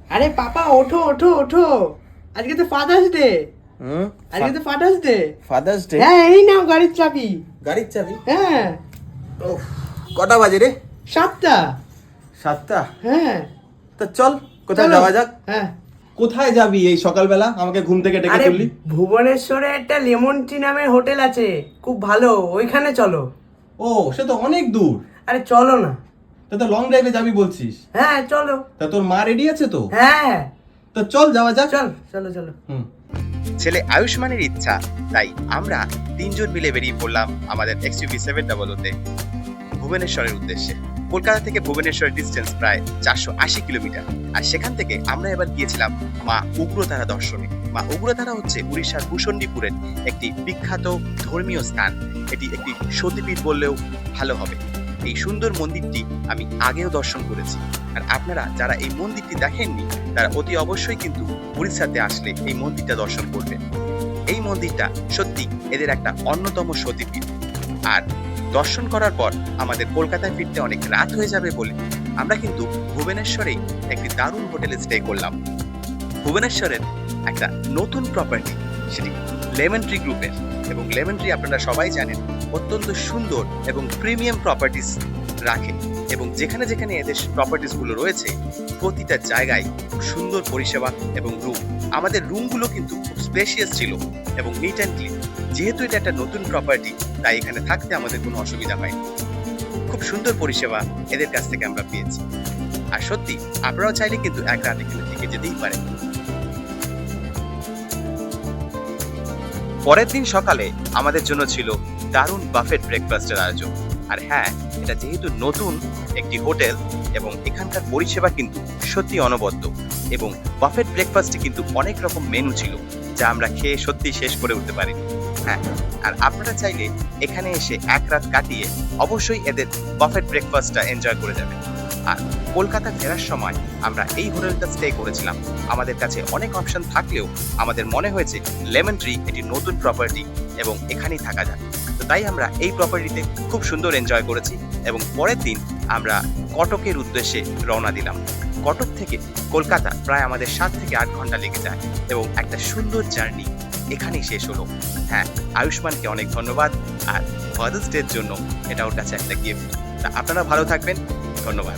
আরে পাপা ওঠো ওঠো ওঠো, আজকে তো ফাদার্স ডে। আজকে তো ফাদার্স ডে। Father's day? হ্যাঁ, এই নাও গাড়ির চাবি। গাড়ির চাবি? হ্যাঁ। ওহ, কটা বাজে রে? 7টা। 7টা? হ্যাঁ। তো চল কোথায় চলো। যাওয়া যাক। হ্যাঁ। কোথায় যাবি এই সকালবেলা? আমাকে ঘুম থেকে ডেকে আরে তুললি। ভুবনেশ্বরে একটা লেমন ট্রি নামের হোটেল আছে, খুব ভালো, ওইখানে চলো। ও, সে তো অনেক দূর। আরে চলো না। তা তো লং ড্রাইভে যাবি বলছিস। হ্যাঁ চলো। তা তোর মা রেডি আছে তো? হ্যাঁ তো চল যাওয়া যাক। চল চলো চলো। ছেলে আয়ুষ্মানের ইচ্ছা, তাই আমরা 3 জন মিলে বেরিয়ে পড়লাম আমাদের XUV 700 ভুবনেশ্বরের উদ্দেশ্যে। কলকাতা থেকে ভুবনেশ্বরের ডিস্টেন্স প্রায় 480 কিলোমিটার। আর সেখান থেকে আমরা এবার গিয়েছিলাম মা উগ্রতারা দর্শনে। মা উগ্রতারা হচ্ছে উড়িষ্যার ভূষণ্ডীপুরের একটি বিখ্যাত ধর্মীয় স্থান। এটি একটি সতীপীঠ বললেও ভালো হবে। এই সুন্দর মন্দিরটি আমি আগেও দর্শন করেছি। আর আপনারা যারা এই মন্দিরটি দেখেননি তারা অতি অবশ্যই কিন্তু উড়িষ্যাতে আসলে এই মন্দিরটা দর্শন করবেন। এই মন্দিরটা সত্যি এদের একটা অন্যতম সতীপীঠ। আর দর্শন করার পর আমাদের কলকাতায় ফিরতে অনেক রাত হয়ে যাবে বলে আমরা কিন্তু ভুবনেশ্বরেই একটি দারুণ হোটেলে স্টে করলাম। ভুবনেশ্বরের একটা নতুন প্রপার্টি, সেটি লেমন ট্রি গ্রুপের। এবং লেমন ট্রি আপনারা সবাই জানেন অত্যন্ত সুন্দর এবং প্রিমিয়াম প্রপার্টিস রাখে। এবং যেখানে যেখানে এদের প্রপার্টিস গুলো রয়েছে প্রতিটা জায়গায় সুন্দর পরিষেবা এবং রুম। আমাদের রুমগুলো কিন্তু খুব স্পেশিয়াস ছিল এবং নিট অ্যান্ড ক্লিন। যেহেতু এটা একটা নতুন প্রপার্টি তাই এখানে থাকতে আমাদের কোনো অসুবিধা হয়নি। খুব সুন্দর পরিষেবা এদের কাছ থেকে আমরা পেয়েছি। আর সত্যি আপনারাও চাইলে কিন্তু এক রাত এখানে থেকে যেতেই পারেন। পরের দিন সকালে আমাদের জন্য ছিল দারুণ বাফেট ব্রেকফাস্টের আয়োজন। আর হ্যাঁ, এটা যেহেতু নতুন একটি হোটেল এবং এখানকার পরিষেবা কিন্তু সত্যি অনবদ্য। এবং বাফেট ব্রেকফাস্টে কিন্তু অনেক রকম মেনু ছিল যা আমরা খেয়ে সত্যি শেষ করে উঠতে পারিনি। হ্যাঁ, আর আপনারা চাইলে এখানে এসে এক রাত কাটিয়ে অবশ্যই এদের বাফেট ব্রেকফাস্টটা এনজয় করে যাবেন। আর কলকাতা ফেরার সময় আমরা এই হোটেলটা স্টে করেছিলাম। আমাদের কাছে অনেক অপশন থাকলেও আমাদের মনে হয়েছে লেমন ট্রি এটি নতুন প্রপার্টি এবং এখানেই থাকা যায়। তো তাই আমরা এই প্রপার্টিতে খুব সুন্দর এনজয় করেছি। এবং পরের দিন আমরা কটকের উদ্দেশ্যে রওনা দিলাম। কটক থেকে কলকাতা প্রায় আমাদের 7 থেকে 8 ঘন্টা লেগে যায় এবং একটা সুন্দর জার্নি এখানেই শেষ হলো। হ্যাঁ, আয়ুষ্মানকে অনেক ধন্যবাদ। আর ফাদার্স ডের জন্য এটা ওর কাছে একটা গিফট। তা আপনারা ভালো থাকবেন। ধন্যবাদ।